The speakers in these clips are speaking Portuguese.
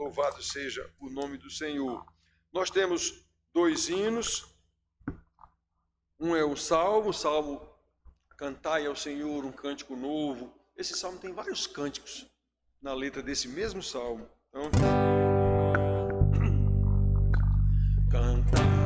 Louvado seja o nome do Senhor. Nós temos 2 hinos. Um é o Salmo Cantai ao Senhor um cântico novo. Esse salmo tem vários cânticos na letra desse mesmo salmo. Então, cantai.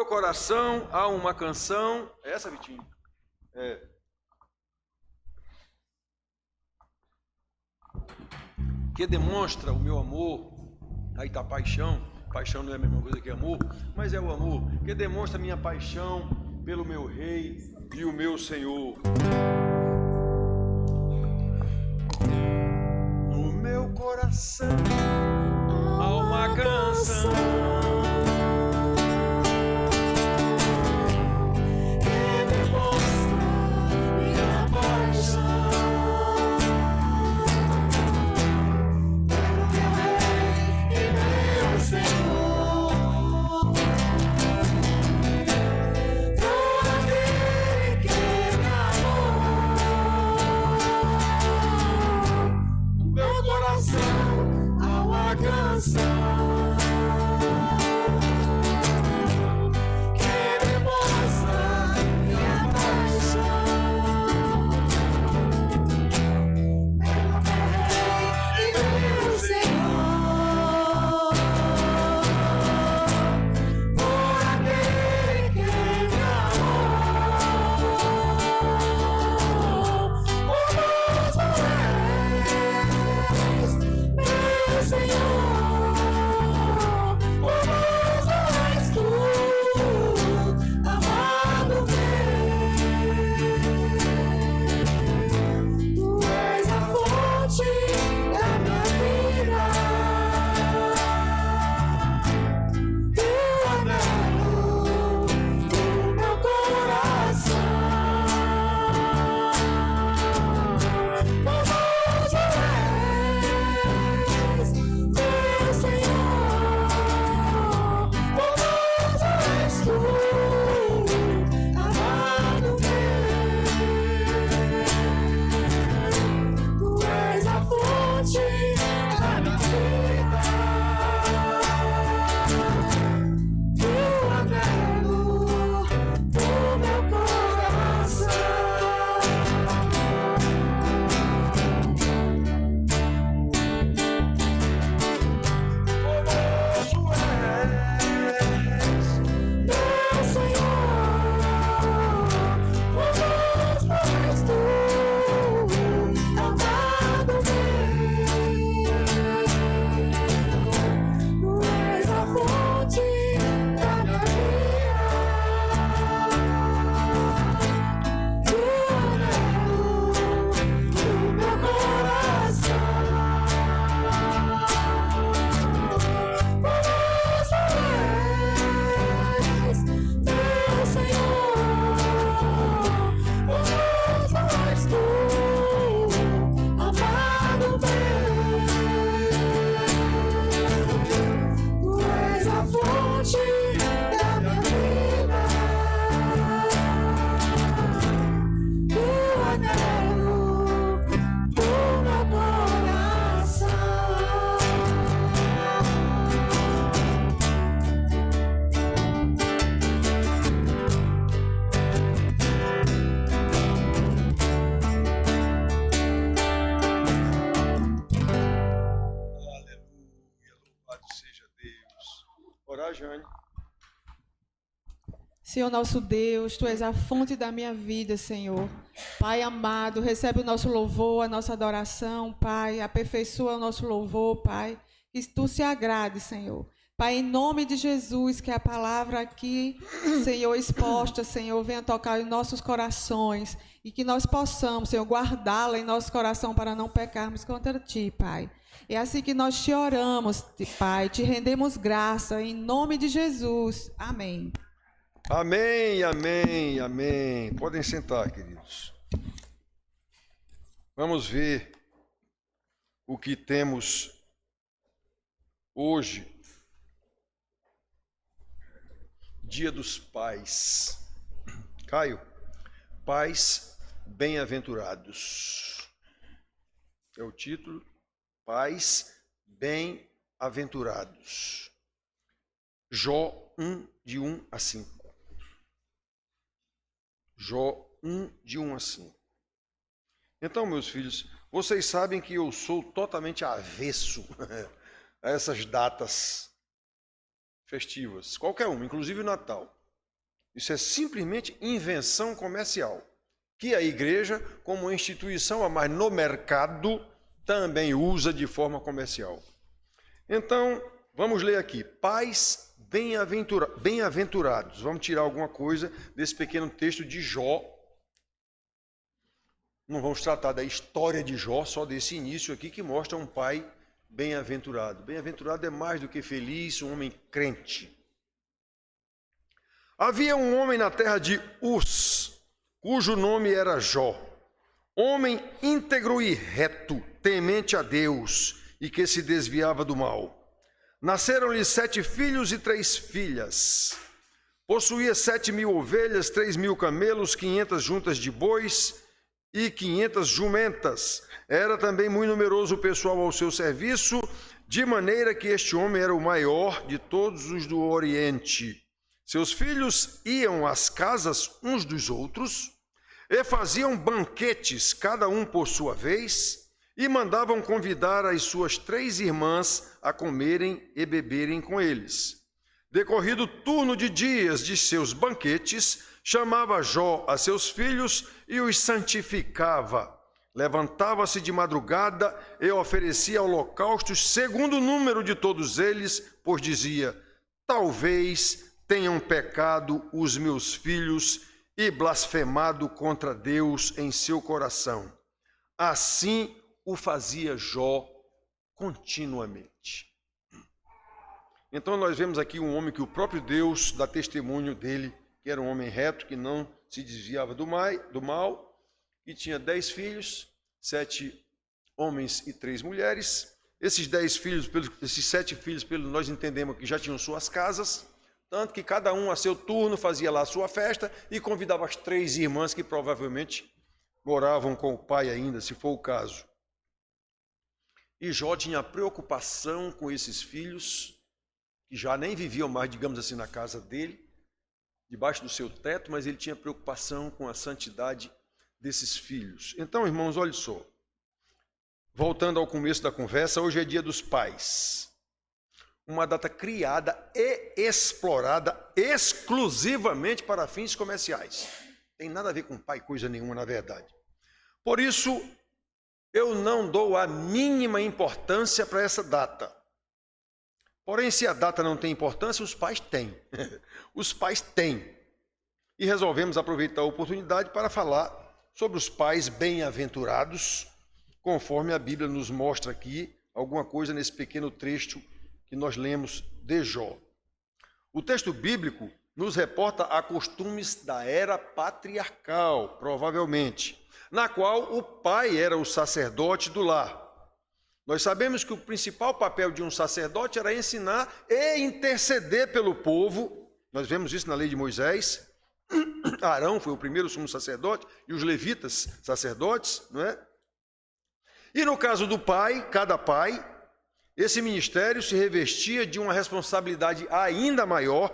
Coração há uma canção, é essa, Vitinho? Que demonstra o meu amor. Aí está paixão. Paixão não é a mesma coisa que amor, mas é o amor que demonstra a minha paixão pelo meu Rei e o meu Senhor. No meu coração há uma canção. Há Orar, Jane. Senhor nosso Deus, Tu és a fonte da minha vida, Senhor. Pai amado, recebe o nosso louvor, a nossa adoração, Pai. Aperfeiçoa o nosso louvor, Pai. Que Tu se agrade, Senhor. Pai, em nome de Jesus, que a palavra aqui, Senhor, exposta, Senhor, venha tocar em nossos corações e que nós possamos, Senhor, guardá-la em nosso coração para não pecarmos contra Ti, Pai. É assim que nós te oramos, Pai, te rendemos graça, em nome de Jesus. Amém. Amém, amém, amém. Podem sentar, queridos. Vamos ver o que temos hoje. Dia dos Pais. Caio, pais bem-aventurados. É o título. Pais bem-aventurados. Jó 1, de 1 a 5. Jó 1, de 1 a 5. Então, meus filhos, vocês sabem que eu sou totalmente avesso a essas datas festivas, qualquer uma, inclusive o Natal. Isso é simplesmente invenção comercial, que a igreja, como instituição, mas no mercado, também usa de forma comercial. Então, vamos ler aqui. Pais bem-aventurados. Vamos tirar alguma coisa desse pequeno texto de Jó. Não vamos tratar da história de Jó, só desse início aqui que mostra um pai bem-aventurado. Bem-aventurado é mais do que feliz, um homem crente. Havia um homem na terra de Uz, cujo nome era Jó, homem íntegro e reto, temente a Deus e que se desviava do mal. Nasceram-lhe 7 filhos e 3 filhas. Possuía 7.000 ovelhas, 3.000 camelos, 500 juntas de bois e 500 jumentas. Era também muito numeroso o pessoal ao seu serviço, de maneira que este homem era o maior de todos os do Oriente. Seus filhos iam às casas uns dos outros e faziam banquetes, cada um por sua vez, e mandavam convidar as suas 3 irmãs a comerem e beberem com eles. Decorrido o turno de dias de seus banquetes, chamava Jó a seus filhos e os santificava. Levantava-se de madrugada e oferecia holocaustos segundo o número de todos eles, pois dizia: talvez tenham pecado os meus filhos e blasfemado contra Deus em seu coração. Assim o fazia Jó continuamente. Então nós vemos aqui um homem que o próprio Deus dá testemunho dele, que era um homem reto, que não se desviava do mal, e tinha 10 filhos, 7 homens e 3 mulheres. Esses 7 filhos, pelo nós entendemos que já tinham suas casas, tanto que cada um a seu turno fazia lá a sua festa e convidava as 3 irmãs que provavelmente moravam com o pai ainda, se for o caso. E Jó tinha preocupação com esses filhos, que já nem viviam mais, digamos assim, na casa dele, debaixo do seu teto, mas ele tinha preocupação com a santidade desses filhos. Então, irmãos, olha só. Voltando ao começo da conversa, hoje é dia dos pais. Uma data criada e explorada exclusivamente para fins comerciais. Tem nada a ver com pai, coisa nenhuma, na verdade. Por isso, eu não dou a mínima importância para essa data. Porém, se a data não tem importância, os pais têm. Os pais têm. E resolvemos aproveitar a oportunidade para falar sobre os pais bem-aventurados, conforme a Bíblia nos mostra aqui alguma coisa nesse pequeno trecho que nós lemos de Jó. O texto bíblico nos reporta a costumes da era patriarcal, provavelmente, na qual o pai era o sacerdote do lar. Nós sabemos que o principal papel de um sacerdote era ensinar e interceder pelo povo. Nós vemos isso na lei de Moisés. Arão foi o primeiro sumo sacerdote e os levitas sacerdotes, não é? E no caso do pai, cada pai, esse ministério se revestia de uma responsabilidade ainda maior,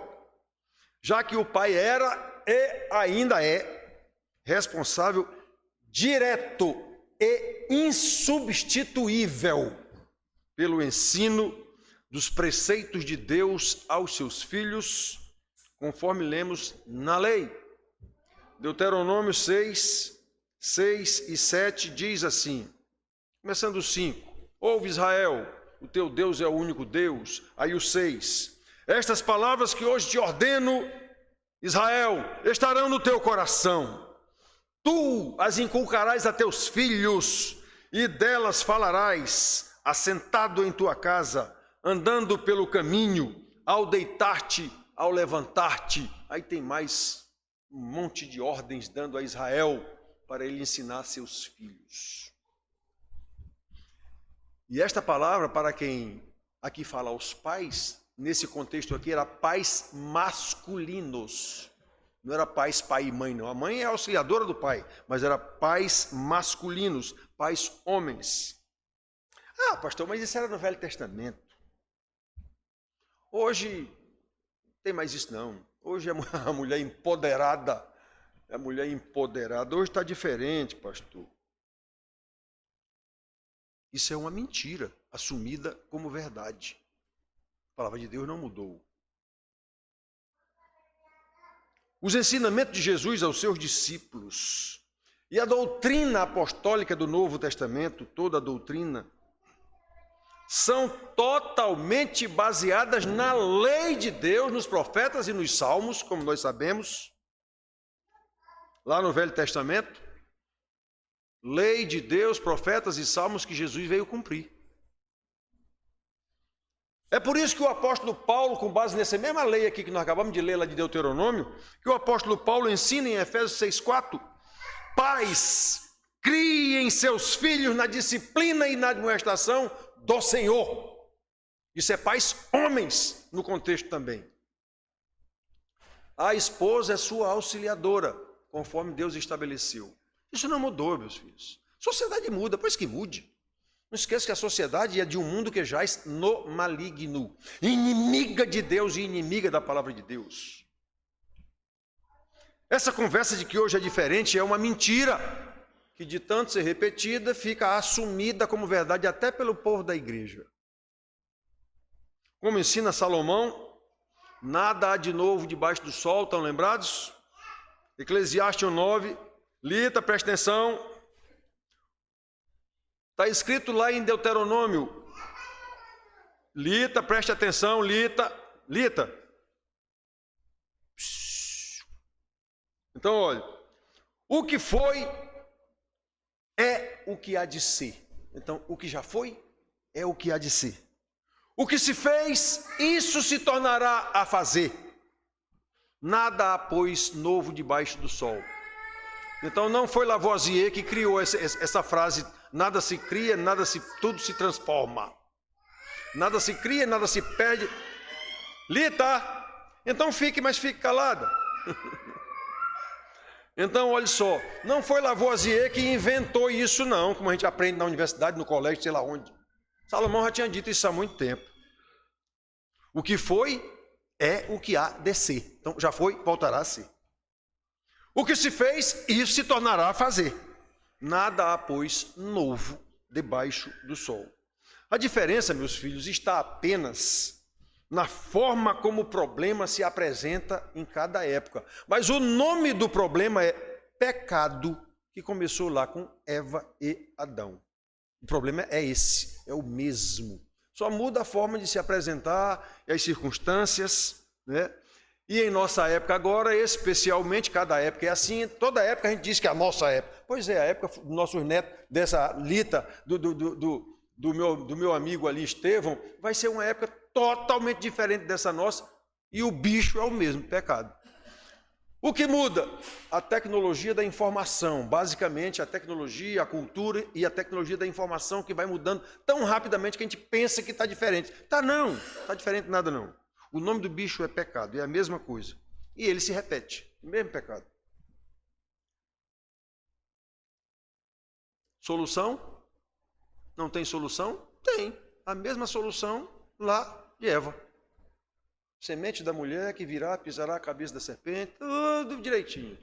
já que o pai era e ainda é responsável direto e insubstituível pelo ensino dos preceitos de Deus aos seus filhos, conforme lemos na lei. Deuteronômio 6, 6 e 7 diz assim, começando o 5, ouve Israel, o teu Deus é o único Deus. Aí o 6, estas palavras que hoje te ordeno, Israel, estarão no teu coração. Tu as inculcarás a teus filhos, e delas falarás, assentado em tua casa, andando pelo caminho, ao deitar-te, ao levantar-te. Aí tem mais um monte de ordens dando a Israel para ele ensinar seus filhos. E esta palavra, para quem aqui fala aos pais, nesse contexto aqui, era pais masculinos. Não era pais pai e mãe, não. A mãe é auxiliadora do pai, mas era pais masculinos, pais homens. Ah, pastor, mas isso era no Velho Testamento. Hoje não tem mais isso, não. Hoje a mulher empoderada. A mulher empoderada. Hoje está diferente, pastor. Isso é uma mentira assumida como verdade. A palavra de Deus não mudou. Os ensinamentos de Jesus aos seus discípulos e a doutrina apostólica do Novo Testamento, toda a doutrina, são totalmente baseadas na lei de Deus, nos profetas e nos salmos, como nós sabemos, lá no Velho Testamento. Lei de Deus, profetas e salmos que Jesus veio cumprir. É por isso que o apóstolo Paulo, com base nessa mesma lei aqui que nós acabamos de ler lá de Deuteronômio, que o apóstolo Paulo ensina em Efésios 6,4, pais, criem seus filhos na disciplina e na admoestação do Senhor. Isso é pais homens no contexto também. A esposa é sua auxiliadora, conforme Deus estabeleceu. Isso não mudou, meus filhos. Sociedade muda, pois que mude. Não esqueça que a sociedade é de um mundo que jaz no maligno, inimiga de Deus e inimiga da palavra de Deus. Essa conversa de que hoje é diferente é uma mentira, que de tanto ser repetida, fica assumida como verdade até pelo povo da igreja. Como ensina Salomão, nada há de novo debaixo do sol, estão lembrados? Eclesiastes 9, Lita, presta atenção. Está escrito lá em Deuteronômio. Lita, preste atenção, Lita. Então, olha. O que foi é o que há de ser. Então, o que já foi é o que há de ser. O que se fez, isso se tornará a fazer. Nada há, pois, novo debaixo do sol. Então, não foi Lavoisier que criou essa frase, nada se cria, tudo se transforma. Nada se cria, nada se perde. Lita, então fique calada. Então, olha só, não foi Lavoisier que inventou isso não, como a gente aprende na universidade, no colégio, sei lá onde. Salomão já tinha dito isso há muito tempo. O que foi é o que há de ser. Então, já foi, voltará a ser. O que se fez, isso se tornará a fazer. Nada há, pois, novo debaixo do sol. A diferença, meus filhos, está apenas na forma como o problema se apresenta em cada época. Mas o nome do problema é pecado, que começou lá com Eva e Adão. O problema é esse, é o mesmo. Só muda a forma de se apresentar e as circunstâncias, né? E em nossa época agora, especialmente, cada época é assim, toda época a gente diz que é a nossa época. Pois é, a época dos nossos netos, dessa Lita, do meu amigo ali, Estevão, vai ser uma época totalmente diferente dessa nossa, e o bicho é o mesmo, pecado. O que muda? A tecnologia da informação, basicamente a tecnologia, a cultura e a tecnologia da informação que vai mudando tão rapidamente que a gente pensa que está diferente. Não, está diferente nada não. O nome do bicho é pecado, é a mesma coisa. E ele se repete, o mesmo pecado. Solução? Não tem solução? Tem. A mesma solução lá de Eva. Semente da mulher que virá, pisará a cabeça da serpente, tudo direitinho.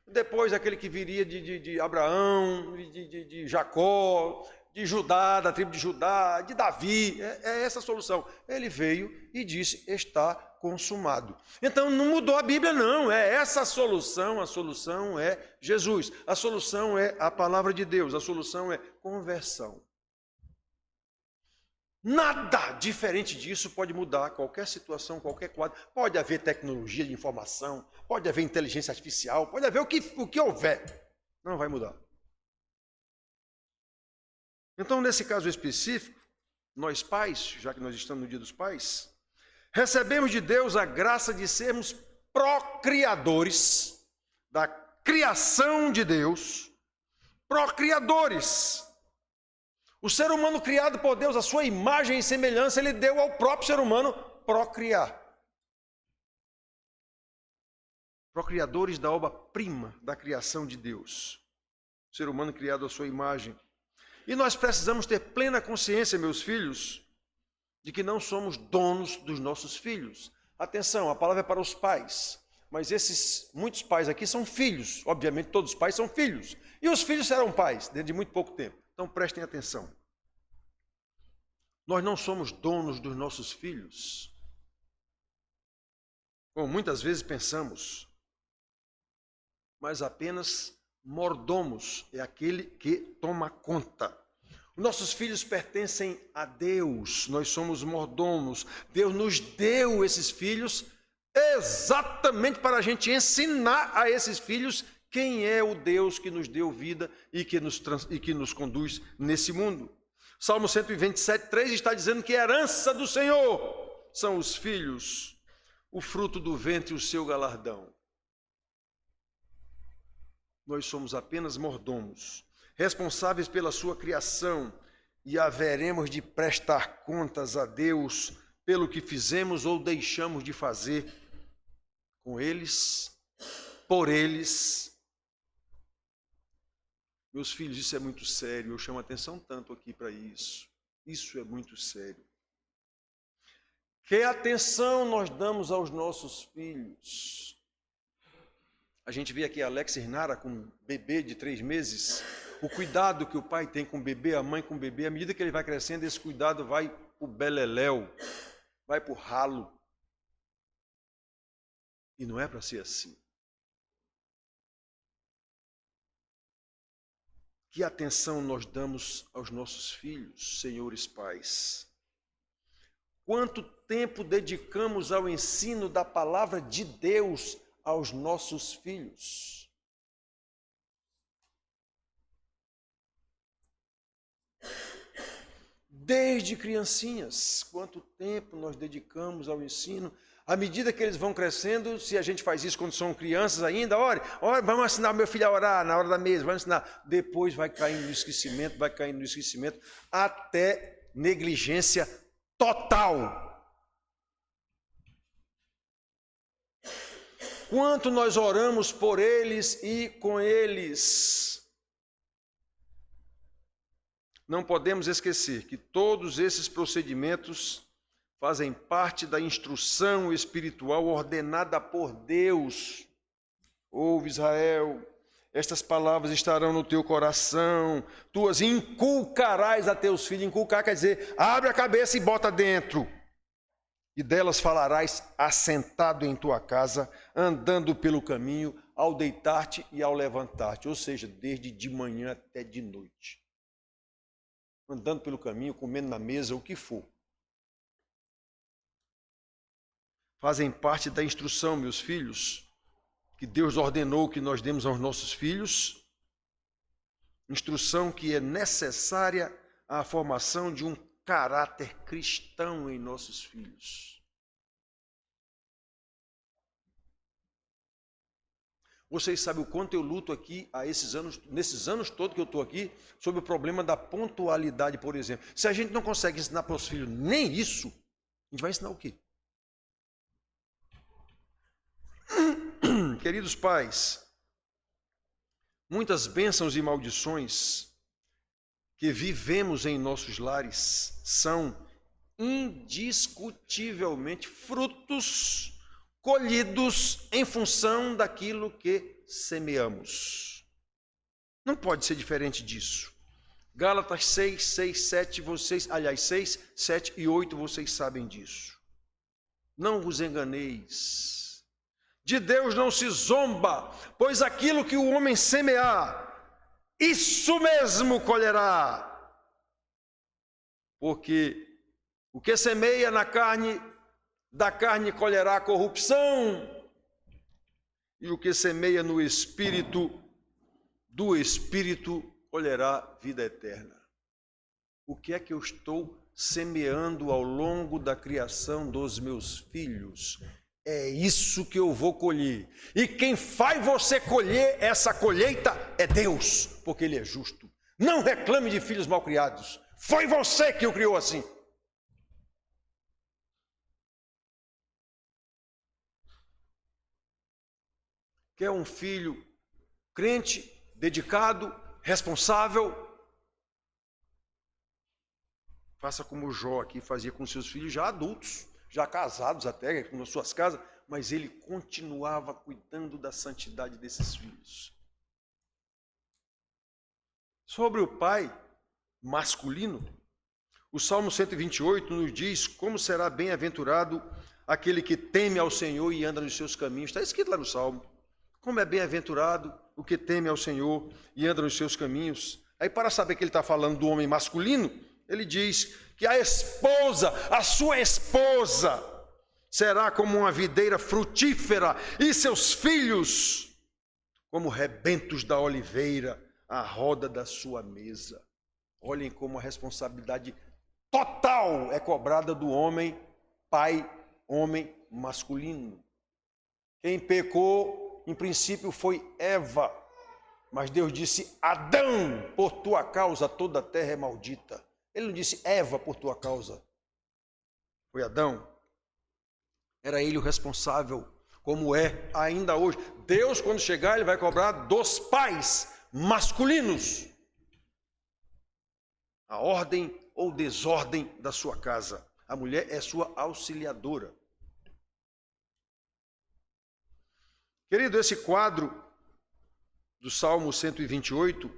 Depois aquele que viria de Abraão, de Jacó, de Judá, da tribo de Judá, de Davi, é essa a solução. Ele veio e disse, está consumado. Então não mudou a Bíblia não, é essa a solução é Jesus, a solução é a palavra de Deus, a solução é conversão. Nada diferente disso pode mudar qualquer situação, qualquer quadro. Pode haver tecnologia de informação, pode haver inteligência artificial, pode haver o que houver. Não vai mudar. Então, nesse caso específico, nós pais, já que nós estamos no Dia dos Pais, recebemos de Deus a graça de sermos procriadores da criação de Deus, procriadores. O ser humano criado por Deus, a sua imagem e semelhança, ele deu ao próprio ser humano procriar. Procriadores da obra-prima da criação de Deus. O ser humano criado à sua imagem. E nós precisamos ter plena consciência, meus filhos, de que não somos donos dos nossos filhos. Atenção, a palavra é para os pais, mas muitos pais aqui são filhos. Obviamente todos os pais são filhos. E os filhos serão pais dentro de muito pouco tempo. Então prestem atenção. Nós não somos donos dos nossos filhos, como muitas vezes pensamos, mas apenas mordomos, é aquele que toma conta. Os nossos filhos pertencem a Deus, nós somos mordomos. Deus nos deu esses filhos exatamente para a gente ensinar a esses filhos quem é o Deus que nos deu vida e que nos conduz nesse mundo. Salmo 127:3 está dizendo que a herança do Senhor são os filhos, o fruto do ventre e o seu galardão. Nós somos apenas mordomos, responsáveis pela sua criação, e haveremos de prestar contas a Deus pelo que fizemos ou deixamos de fazer com eles, por eles. Meus filhos, isso é muito sério, eu chamo atenção tanto aqui para isso. Isso é muito sério. Que atenção nós damos aos nossos filhos? A gente vê aqui a Alex Irnara com um bebê de 3 meses, o cuidado que o pai tem com o bebê, a mãe com o bebê, à medida que ele vai crescendo, esse cuidado vai para o beleléu, vai para o ralo. E não é para ser assim. Que atenção nós damos aos nossos filhos, senhores pais? Quanto tempo dedicamos ao ensino da palavra de Deus aos nossos filhos? Desde criancinhas, quanto tempo nós dedicamos ao ensino? À medida que eles vão crescendo, se a gente faz isso quando são crianças ainda, olha, vamos ensinar o meu filho a orar na hora da mesa, vamos ensinar. Depois vai caindo no esquecimento, até negligência total. Quanto nós oramos por eles e com eles. Não podemos esquecer que todos esses procedimentos fazem parte da instrução espiritual ordenada por Deus. Ouve, Israel, estas palavras estarão no teu coração, tu as inculcarás a teus filhos. Inculcar quer dizer, abre a cabeça e bota dentro. E delas falarás assentado em tua casa, andando pelo caminho, ao deitar-te e ao levantar-te. Ou seja, desde de manhã até de noite. Andando pelo caminho, comendo na mesa, o que for. Fazem parte da instrução, meus filhos, que Deus ordenou que nós demos aos nossos filhos, instrução que é necessária à formação de um caráter cristão em nossos filhos. Vocês sabem o quanto eu luto aqui nesses anos todos que eu estou aqui, sobre o problema da pontualidade, por exemplo. Se a gente não consegue ensinar para os filhos nem isso, a gente vai ensinar o quê? Queridos pais, muitas bênçãos e maldições que vivemos em nossos lares são indiscutivelmente frutos colhidos em função daquilo que semeamos. Não pode ser diferente disso. Gálatas 6, 6, 7, vocês, aliás, 6, 7 e 8, vocês sabem disso. Não vos enganeis. De Deus não se zomba, pois aquilo que o homem semear, isso mesmo colherá. Porque o que semeia na carne, da carne colherá corrupção, e o que semeia no Espírito, do Espírito colherá vida eterna. O que é que eu estou semeando ao longo da criação dos meus filhos? É isso que eu vou colher. E quem faz você colher essa colheita é Deus, porque Ele é justo. Não reclame de filhos mal criados. Foi você que o criou assim. Quer um filho crente, dedicado, responsável? Faça como Jó aqui fazia com seus filhos já adultos, já casados até, com as suas casas, mas ele continuava cuidando da santidade desses filhos. Sobre o pai masculino, o Salmo 128 nos diz como será bem-aventurado aquele que teme ao Senhor e anda nos seus caminhos. Está escrito lá no Salmo. Como é bem-aventurado o que teme ao Senhor e anda nos seus caminhos. Aí, para saber que ele está falando do homem masculino, ele diz que a esposa, a sua esposa, será como uma videira frutífera e seus filhos como rebentos da oliveira à roda da sua mesa. Olhem como a responsabilidade total é cobrada do homem, pai, homem masculino. Quem pecou, em princípio, foi Eva, mas Deus disse: Adão, por tua causa toda a terra é maldita. Ele não disse Eva, por tua causa. Foi Adão. Era ele o responsável, como é ainda hoje. Deus, quando chegar, ele vai cobrar dos pais masculinos a ordem ou desordem da sua casa. A mulher é sua auxiliadora. Querido, esse quadro do Salmo 128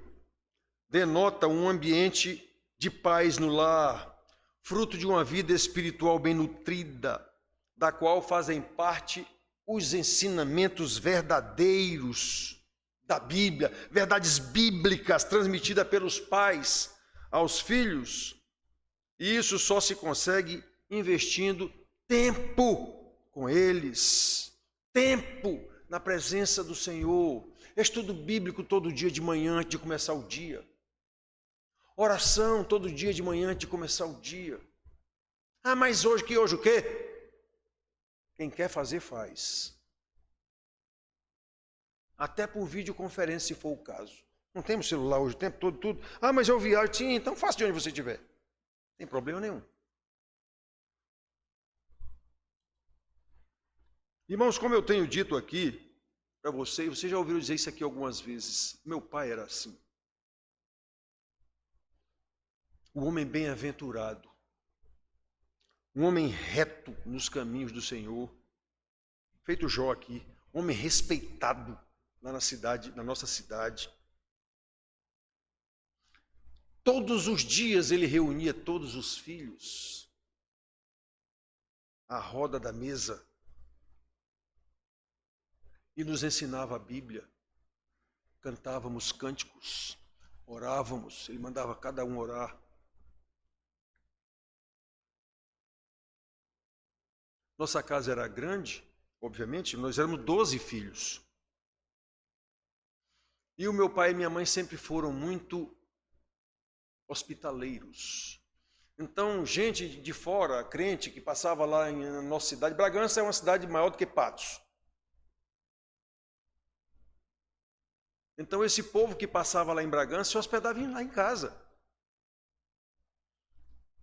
denota um ambiente de paz no lar, fruto de uma vida espiritual bem nutrida, da qual fazem parte os ensinamentos verdadeiros da Bíblia, verdades bíblicas transmitidas pelos pais aos filhos. E isso só se consegue investindo tempo com eles, tempo na presença do Senhor, estudo bíblico todo dia de manhã antes de começar o dia, oração todo dia de manhã antes de começar o dia. Ah, mas hoje o quê? Quem quer fazer, faz. Até por videoconferência, se for o caso. Não temos celular hoje o tempo todo, tudo. Ah, mas eu viajo. Sim, então faça de onde você estiver. Não tem problema nenhum. Irmãos, como eu tenho dito aqui para vocês já ouviram dizer isso aqui algumas vezes. Meu pai era assim. O homem bem-aventurado. Um homem reto nos caminhos do Senhor. Feito Jó aqui. Um homem respeitado lá na cidade, na nossa cidade. Todos os dias ele reunia todos os filhos à roda da mesa e nos ensinava a Bíblia. Cantávamos cânticos, orávamos, ele mandava cada um orar. Nossa casa era grande, obviamente, nós éramos 12 filhos. E o meu pai e minha mãe sempre foram muito hospitaleiros. Então, gente de fora, crente, que passava lá na nossa cidade, Bragança é uma cidade maior do que Patos. Então, esse povo que passava lá em Bragança se hospedava lá em casa.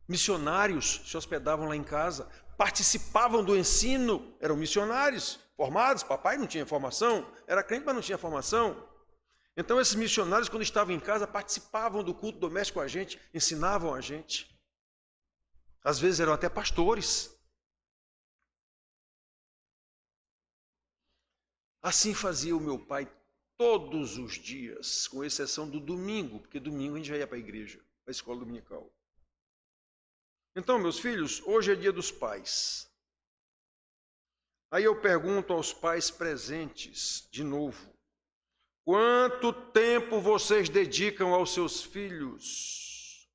Missionários se hospedavam lá em casa, participavam do ensino, eram missionários formados, papai não tinha formação, era crente, mas não tinha formação. Então, esses missionários, quando estavam em casa, participavam do culto doméstico com a gente, ensinavam a gente. Às vezes eram até pastores. Assim fazia o meu pai todos os dias, com exceção do domingo, porque domingo a gente já ia para a igreja, para a escola dominical. Então, meus filhos, hoje é dia dos pais. Aí eu pergunto aos pais presentes, de novo, quanto tempo vocês dedicam aos seus filhos,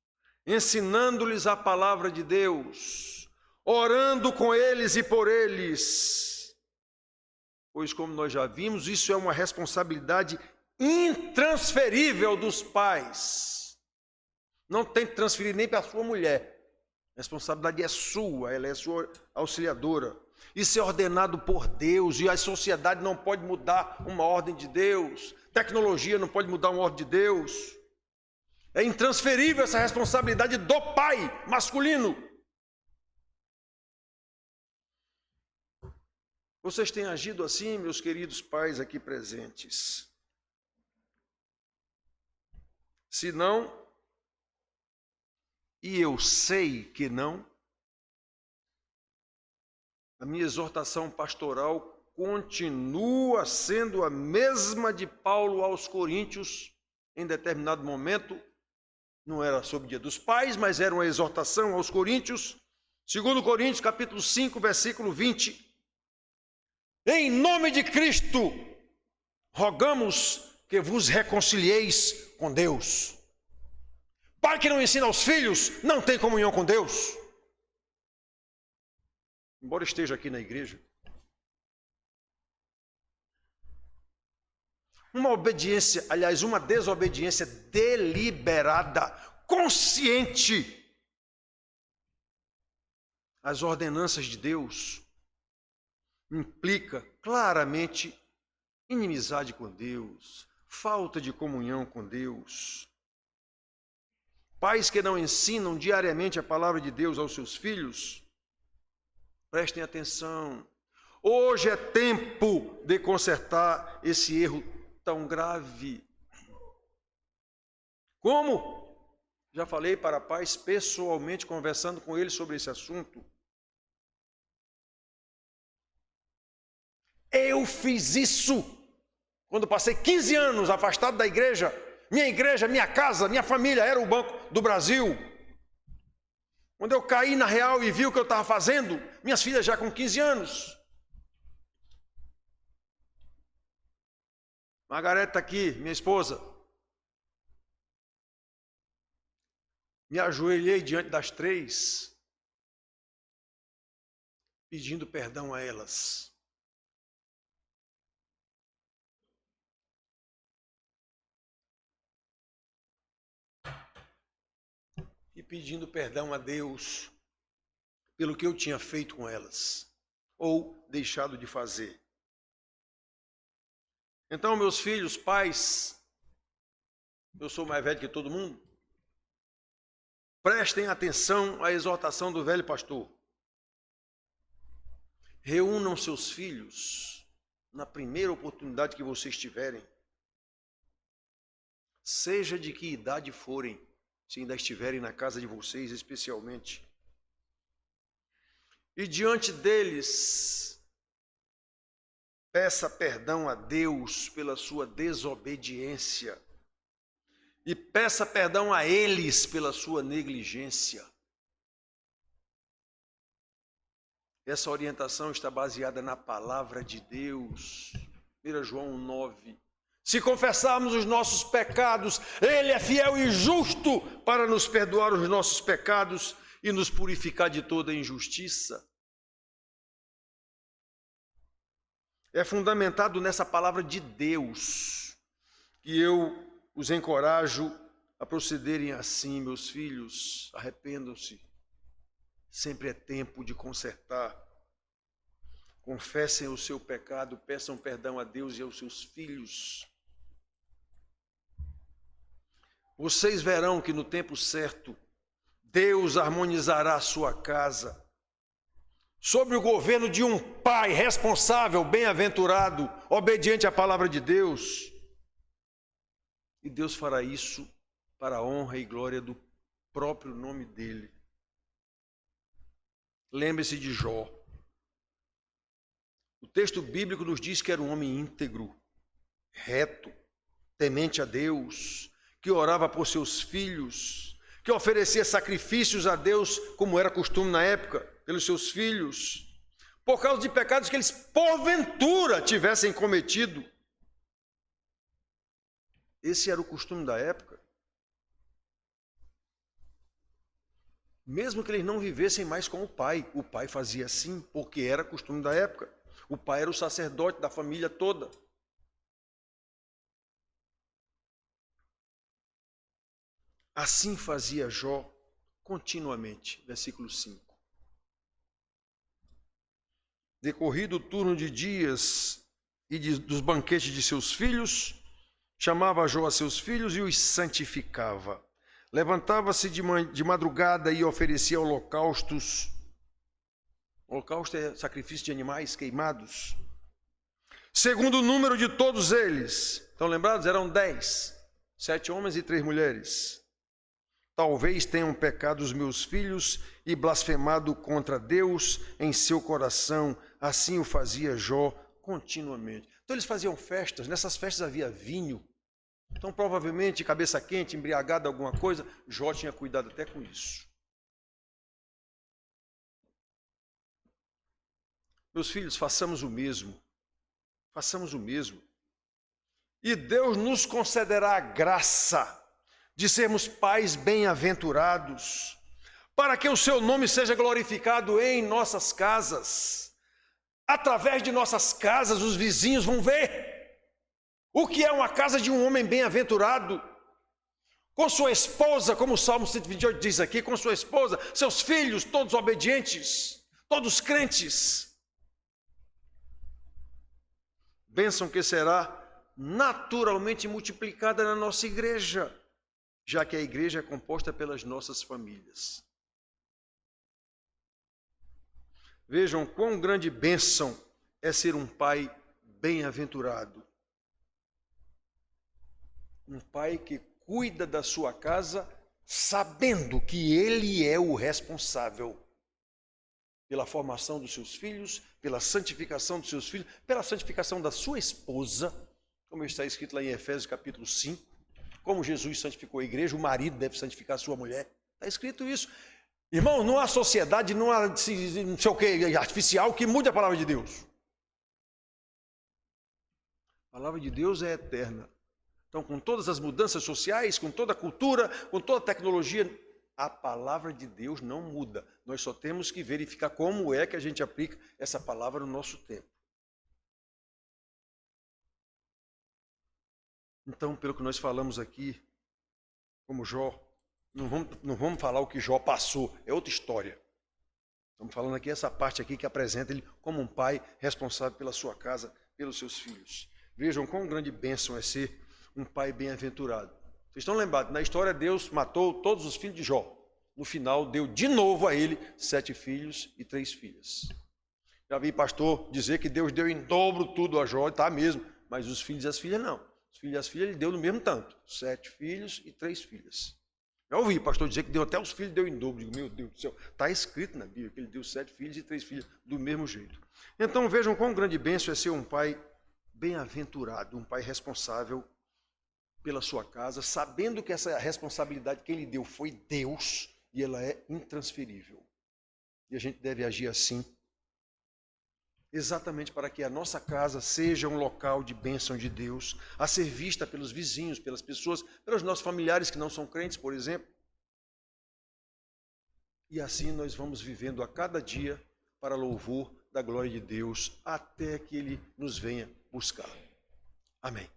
ensinando-lhes a palavra de Deus, orando com eles e por eles? Pois, como nós já vimos, isso é uma responsabilidade intransferível dos pais. Não tem que transferir nem para a sua mulher. A responsabilidade é sua, ela é sua auxiliadora. Isso é ordenado por Deus e a sociedade não pode mudar uma ordem de Deus. Tecnologia não pode mudar uma ordem de Deus. É intransferível essa responsabilidade do pai masculino. Vocês têm agido assim, meus queridos pais aqui presentes? Se não, e eu sei que não, a minha exortação pastoral continua sendo a mesma de Paulo aos Coríntios, em determinado momento, não era sobre o dia dos pais, mas era uma exortação aos Coríntios, 2 Coríntios, capítulo 5, versículo 20. Em nome de Cristo, rogamos que vos reconcilieis com Deus. Pai que não ensina aos filhos, não tem comunhão com Deus. Embora esteja aqui na igreja. Uma obediência, aliás, uma desobediência deliberada, consciente às ordenanças de Deus, implica claramente inimizade com Deus, falta de comunhão com Deus. Pais que não ensinam diariamente a palavra de Deus aos seus filhos, prestem atenção. Hoje é tempo de consertar esse erro tão grave. Como? Já falei para pais pessoalmente, conversando com eles sobre esse assunto. Eu fiz isso quando passei 15 anos afastado da igreja. Minha casa, minha família era o Banco do Brasil. Quando eu caí na real e vi o que eu estava fazendo, minhas filhas já com 15 anos. Margarete está aqui, minha esposa. Me ajoelhei diante das três, pedindo perdão a elas. E pedindo perdão a Deus pelo que eu tinha feito com elas, ou deixado de fazer. Então, meus filhos, pais, eu sou mais velho que todo mundo, prestem atenção à exortação do velho pastor. Reúnam seus filhos na primeira oportunidade que vocês tiverem, seja de que idade forem, se ainda estiverem na casa de vocês, especialmente. E diante deles, peça perdão a Deus pela sua desobediência. E peça perdão a eles pela sua negligência. Essa orientação está baseada na palavra de Deus. 1 João 9. Se confessarmos os nossos pecados, Ele é fiel e justo para nos perdoar os nossos pecados e nos purificar de toda injustiça. É fundamentado nessa palavra de Deus que eu os encorajo a procederem assim, meus filhos. Arrependam-se. Sempre é tempo de consertar. Confessem o seu pecado, peçam perdão a Deus e aos seus filhos. Vocês verão que no tempo certo, Deus harmonizará a sua casa. Sob o governo de um pai responsável, bem-aventurado, obediente à palavra de Deus. E Deus fará isso para a honra e glória do próprio nome dele. Lembre-se de Jó. O texto bíblico nos diz que era um homem íntegro, reto, temente a Deus, que orava por seus filhos, que oferecia sacrifícios a Deus, como era costume na época, pelos seus filhos, por causa de pecados que eles porventura tivessem cometido. Esse era o costume da época. Mesmo que eles não vivessem mais com o pai fazia assim, porque era costume da época. O pai era o sacerdote da família toda. Assim fazia Jó continuamente. Versículo 5. Decorrido o turno de dias e dos banquetes de seus filhos, chamava Jó a seus filhos e os santificava. Levantava-se de madrugada e oferecia holocaustos. Holocausto é sacrifício de animais queimados. Segundo o número de todos eles. Estão lembrados? Eram 10. 7 homens e 3 mulheres. Talvez tenham pecado os meus filhos e blasfemado contra Deus em seu coração. Assim o fazia Jó continuamente. Então eles faziam festas. Nessas festas havia vinho. Então, provavelmente, cabeça quente, embriagada, alguma coisa, Jó tinha cuidado até com isso. Meus filhos, façamos o mesmo. Façamos o mesmo. E Deus nos concederá a graça de sermos pais bem-aventurados, para que o seu nome seja glorificado em nossas casas. Através de nossas casas, os vizinhos vão ver o que é uma casa de um homem bem-aventurado, com sua esposa, como o Salmo 128 diz aqui, com sua esposa, seus filhos, todos obedientes, todos crentes. Bênção que será naturalmente multiplicada na nossa igreja, já que a igreja é composta pelas nossas famílias. Vejam quão grande bênção é ser um pai bem-aventurado. Um pai que cuida da sua casa, sabendo que ele é o responsável pela formação dos seus filhos, pela santificação dos seus filhos, pela santificação da sua esposa, como está escrito lá em Efésios capítulo 5, como Jesus santificou a igreja, o marido deve santificar a sua mulher. Está escrito isso. Irmão, não há sociedade, não há não sei o que artificial que mude a palavra de Deus. A palavra de Deus é eterna. Então, com todas as mudanças sociais, com toda a cultura, com toda a tecnologia, a palavra de Deus não muda. Nós só temos que verificar como é que a gente aplica essa palavra no nosso tempo. Então, pelo que nós falamos aqui, como Jó, não vamos falar o que Jó passou, é outra história. Estamos falando aqui essa parte aqui que apresenta ele como um pai responsável pela sua casa, pelos seus filhos. Vejam quão grande bênção é ser um pai bem-aventurado. Vocês estão lembrados, na história Deus matou todos os filhos de Jó. No final deu de novo a ele 7 filhos e 3 filhas. Já vi pastor dizer que Deus deu em dobro tudo a Jó, tá mesmo, mas os filhos e as filhas não. Os filhos e as filhas ele deu no mesmo tanto, 7 filhos e 3 filhas. Já ouvi pastor dizer que deu até os filhos, deu em dobro. Digo, meu Deus do céu, está escrito na Bíblia que ele deu 7 filhos e 3 filhas do mesmo jeito. Então vejam quão grande bênção é ser um pai bem-aventurado, um pai responsável pela sua casa, sabendo que essa responsabilidade que ele deu foi Deus e ela é intransferível. E a gente deve agir assim, exatamente para que a nossa casa seja um local de bênção de Deus, a ser vista pelos vizinhos, pelas pessoas, pelos nossos familiares que não são crentes, por exemplo. E assim nós vamos vivendo a cada dia para louvor da glória de Deus, até que Ele nos venha buscar. Amém.